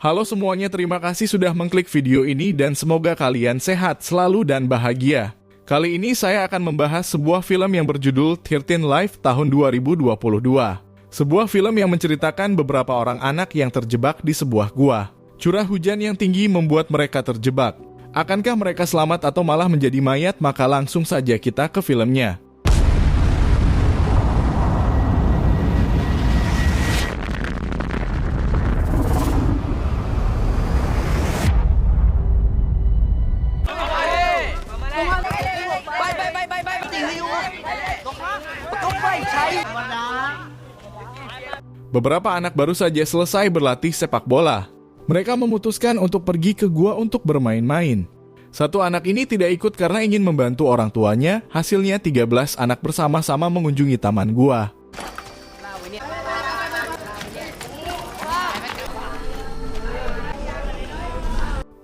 Halo semuanya, terima kasih sudah mengklik video ini dan semoga kalian sehat selalu dan bahagia. Kali ini saya akan membahas sebuah film yang berjudul 13 Life tahun 2022. Sebuah film yang menceritakan beberapa orang anak yang terjebak di sebuah gua. Curah hujan yang tinggi membuat mereka terjebak. Akankah mereka selamat atau malah menjadi mayat? Maka langsung saja kita ke filmnya. Beberapa anak baru saja selesai berlatih sepak bola. Mereka memutuskan untuk pergi ke gua untuk bermain-main. Satu anak ini tidak ikut karena ingin membantu orang tuanya. Hasilnya 13 anak bersama-sama mengunjungi taman gua.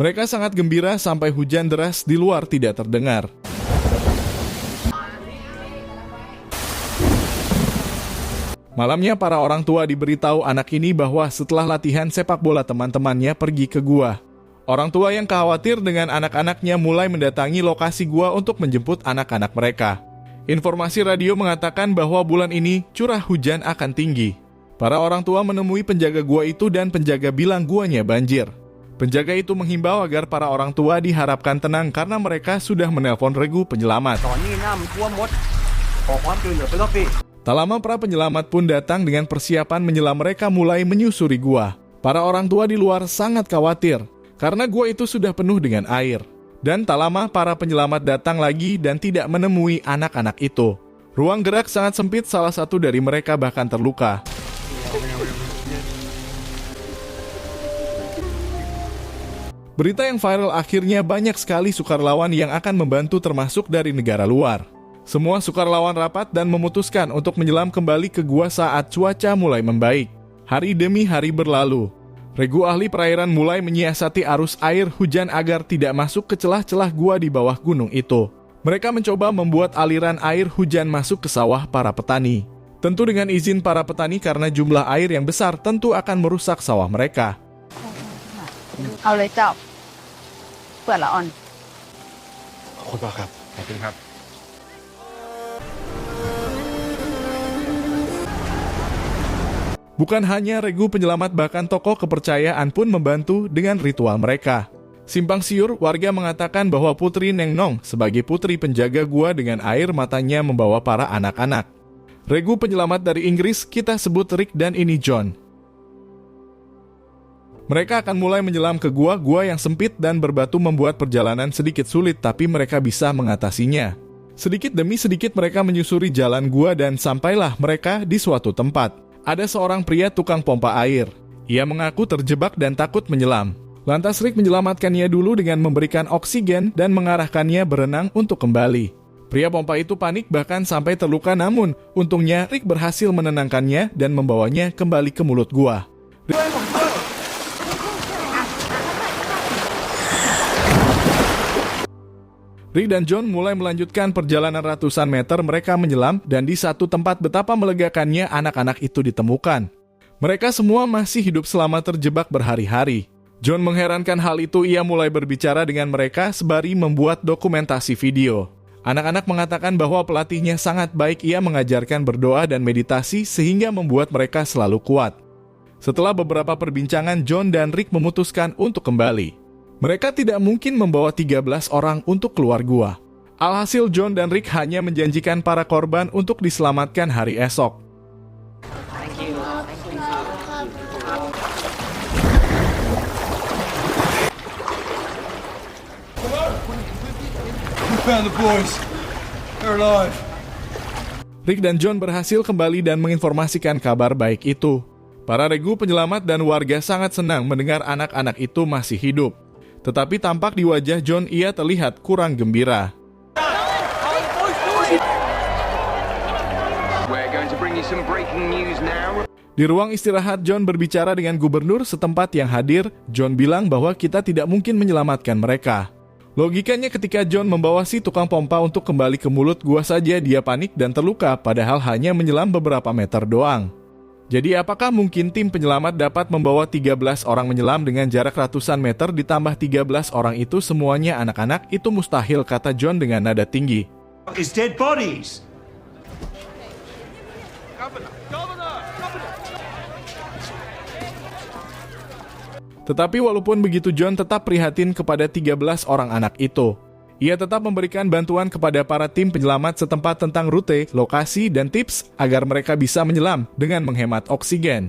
Mereka sangat gembira sampai hujan deras di luar tidak terdengar. Malamnya para orang tua diberitahu anak ini bahwa setelah latihan sepak bola teman-temannya pergi ke gua. Orang tua yang khawatir dengan anak-anaknya mulai mendatangi lokasi gua untuk menjemput anak-anak mereka. Informasi radio mengatakan bahwa bulan ini curah hujan akan tinggi. Para orang tua menemui penjaga gua itu dan penjaga bilang guanya banjir. Penjaga itu menghimbau agar para orang tua diharapkan tenang karena mereka sudah menelpon regu penyelamat. Tak lama para penyelamat pun datang dengan persiapan menyelam. Mereka mulai menyusuri gua. Para orang tua di luar sangat khawatir karena gua itu sudah penuh dengan air. Dan tak lama para penyelamat datang lagi dan tidak menemui anak-anak itu. Ruang gerak sangat sempit, salah satu dari mereka bahkan terluka. Berita yang viral akhirnya banyak sekali sukarelawan yang akan membantu termasuk dari negara luar. Semua sukarelawan rapat dan memutuskan untuk menyelam kembali ke gua saat cuaca mulai membaik. Hari demi hari berlalu. Regu ahli perairan mulai menyiasati arus air hujan agar tidak masuk ke celah-celah gua di bawah gunung itu. Mereka mencoba membuat aliran air hujan masuk ke sawah para petani. Tentu dengan izin para petani karena jumlah air yang besar tentu akan merusak sawah mereka. Bukan hanya regu penyelamat, bahkan tokoh kepercayaan pun membantu dengan ritual mereka. Simpang siur, warga mengatakan bahwa Putri Neng Nong sebagai putri penjaga gua dengan air matanya membawa para anak-anak. Regu penyelamat dari Inggris kita sebut Rick dan ini John. Mereka akan mulai menyelam ke gua yang sempit dan berbatu membuat perjalanan sedikit sulit, tapi mereka bisa mengatasinya. Sedikit demi sedikit mereka menyusuri jalan gua dan sampailah mereka di suatu tempat. Ada seorang pria tukang pompa air. Ia mengaku terjebak dan takut menyelam. Lantas Rick menyelamatkannya dulu dengan memberikan oksigen dan mengarahkannya berenang untuk kembali. Pria pompa itu panik bahkan sampai terluka, namun untungnya Rick berhasil menenangkannya dan membawanya kembali ke mulut gua. Rick dan John mulai melanjutkan perjalanan ratusan meter. Mereka menyelam dan di satu tempat betapa melegakannya anak-anak itu ditemukan. Mereka semua masih hidup selama terjebak berhari-hari. John mengherankan hal itu, ia mulai berbicara dengan mereka sembari membuat dokumentasi video. Anak-anak mengatakan bahwa pelatihnya sangat baik, ia mengajarkan berdoa dan meditasi sehingga membuat mereka selalu kuat. Setelah beberapa perbincangan, John dan Rick memutuskan untuk kembali. Mereka tidak mungkin membawa 13 orang untuk keluar gua. Alhasil John dan Rick hanya menjanjikan para korban untuk diselamatkan hari esok. Rick dan John berhasil kembali dan menginformasikan kabar baik itu. Para regu penyelamat dan warga sangat senang mendengar anak-anak itu masih hidup. Tetapi tampak di wajah John ia terlihat kurang gembira. Di ruang istirahat, John berbicara dengan gubernur setempat yang hadir. John bilang bahwa kita tidak mungkin menyelamatkan mereka. Logikanya ketika John membawa si tukang pompa untuk kembali ke mulut gua saja dia panik dan terluka, padahal hanya menyelam beberapa meter doang. Jadi apakah mungkin tim penyelamat dapat membawa 13 orang menyelam dengan jarak ratusan meter ditambah 13 orang itu semuanya anak-anak? Itu mustahil, kata John dengan nada tinggi. It's dead bodies. Tetapi walaupun begitu, John tetap prihatin kepada 13 orang anak itu. Ia tetap memberikan bantuan kepada para tim penyelamat setempat tentang rute, lokasi, dan tips agar mereka bisa menyelam dengan menghemat oksigen.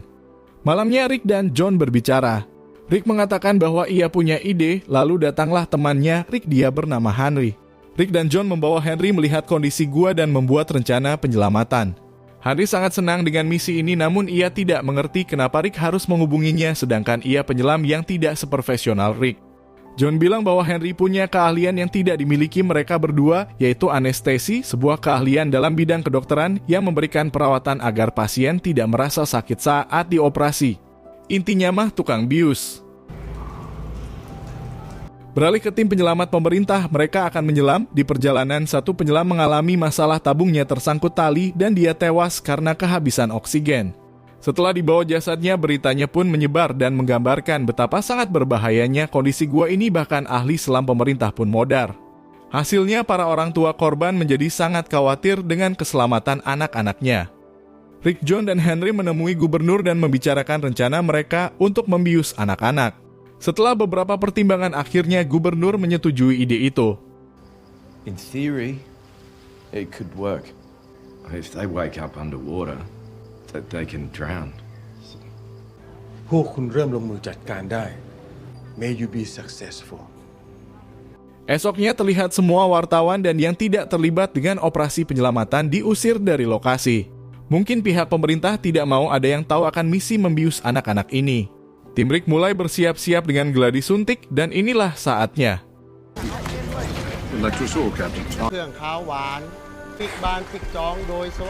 Malamnya Rick dan John berbicara. Rick mengatakan bahwa ia punya ide, lalu datanglah temannya Rick, dia bernama Henry. Rick dan John membawa Henry melihat kondisi gua dan membuat rencana penyelamatan. Henry sangat senang dengan misi ini, namun ia tidak mengerti kenapa Rick harus menghubunginya sedangkan ia penyelam yang tidak seprofesional Rick. John bilang bahwa Henry punya keahlian yang tidak dimiliki mereka berdua, yaitu anestesi, sebuah keahlian dalam bidang kedokteran yang memberikan perawatan agar pasien tidak merasa sakit saat dioperasi. Intinya mah tukang bius. Beralih ke tim penyelamat pemerintah, mereka akan menyelam. Di perjalanan, satu penyelam mengalami masalah, tabungnya tersangkut tali dan dia tewas karena kehabisan oksigen. Setelah dibawa jasadnya, beritanya pun menyebar dan menggambarkan betapa sangat berbahayanya kondisi gua ini, bahkan ahli selam pemerintah pun modar. Hasilnya, para orang tua korban menjadi sangat khawatir dengan keselamatan anak-anaknya. Rick, John, dan Henry menemui gubernur dan membicarakan rencana mereka untuk membius anak-anak. Setelah beberapa pertimbangan, akhirnya gubernur menyetujui ide itu. In theory, it could work. If they wake up underwater, that they can drown. พวกคุณเริ่มลงมือจัดการได้ May you be successful. Esoknya terlihat semua wartawan dan yang tidak terlibat dengan operasi penyelamatan diusir dari lokasi. Mungkin pihak pemerintah tidak mau ada yang tahu akan misi membius anak-anak ini. Tim Rick mulai bersiap-siap dengan geladi suntik dan inilah saatnya. เครื่องขาวหวานปิกบานปิกจองโดยโซ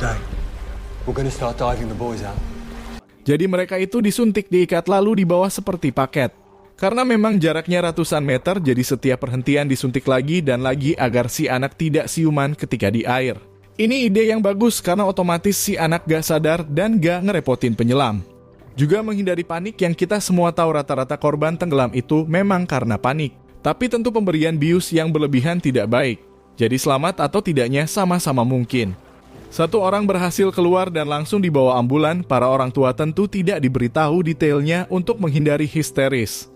Today, we're going to start diving the boys out. Jadi mereka itu disuntik, diikat, lalu dibawa seperti paket. Karena memang jaraknya ratusan meter, jadi setiap perhentian disuntik lagi dan lagi agar si anak tidak siuman ketika di air. Ini ide yang bagus karena otomatis si anak gak sadar dan gak ngerepotin penyelam. Juga menghindari panik yang kita semua tahu rata-rata korban tenggelam itu memang karena panik. Tapi tentu pemberian bius yang berlebihan tidak baik. Jadi selamat atau tidaknya sama-sama mungkin. Satu orang berhasil keluar dan langsung dibawa ambulan. Para orang tua tentu tidak diberitahu detailnya untuk menghindari histeris.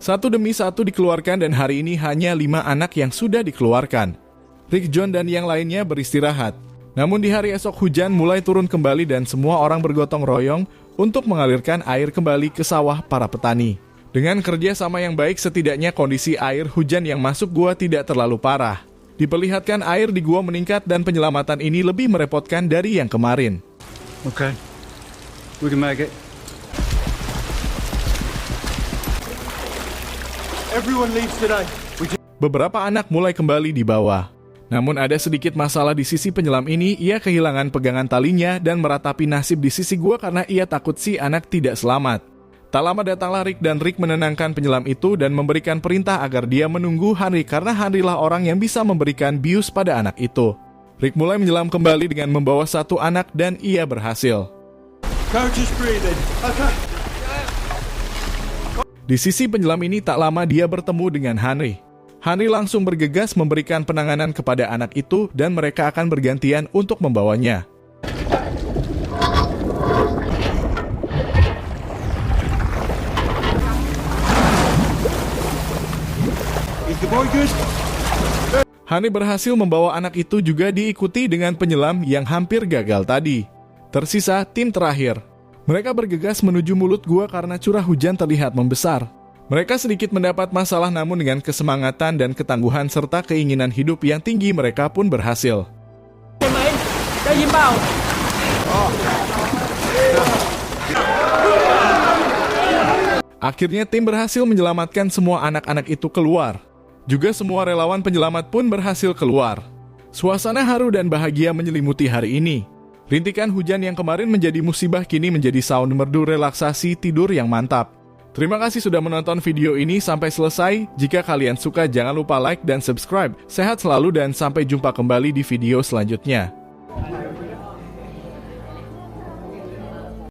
Satu demi satu dikeluarkan dan hari ini hanya 5 anak yang sudah dikeluarkan. Rick, John, dan yang lainnya beristirahat. Namun di hari esok hujan mulai turun kembali dan semua orang bergotong royong untuk mengalirkan air kembali ke sawah para petani. Dengan kerja sama yang baik, setidaknya kondisi air hujan yang masuk gua tidak terlalu parah. Diperlihatkan air di gua meningkat dan penyelamatan ini lebih merepotkan dari yang kemarin. Okay, we can make it. Everyone leaves today. Beberapa anak mulai kembali di bawah. Namun ada sedikit masalah di sisi penyelam ini, ia kehilangan pegangan talinya dan meratapi nasib di sisi gua karena ia takut si anak tidak selamat. Tak lama datanglah Rick dan Rick menenangkan penyelam itu dan memberikan perintah agar dia menunggu Henry karena Henry lah orang yang bisa memberikan bius pada anak itu. Rick mulai menyelam kembali dengan membawa satu anak dan ia berhasil. Coach is breathing. Okay. Di sisi penyelam ini tak lama dia bertemu dengan Henry. Henry langsung bergegas memberikan penanganan kepada anak itu dan mereka akan bergantian untuk membawanya. Henry berhasil membawa anak itu juga diikuti dengan penyelam yang hampir gagal tadi. Tersisa tim terakhir. Mereka bergegas menuju mulut gua karena curah hujan terlihat membesar. Mereka sedikit mendapat masalah namun dengan kesemangatan dan ketangguhan serta keinginan hidup yang tinggi mereka pun berhasil. Akhirnya tim berhasil menyelamatkan semua anak-anak itu keluar. Juga semua relawan penyelamat pun berhasil keluar. Suasana haru dan bahagia menyelimuti hari ini. Rintikan hujan yang kemarin menjadi musibah kini menjadi sound merdu relaksasi tidur yang mantap. Terima kasih sudah menonton video ini sampai selesai. Jika kalian suka, jangan lupa like dan subscribe. Sehat selalu dan sampai jumpa kembali di video selanjutnya.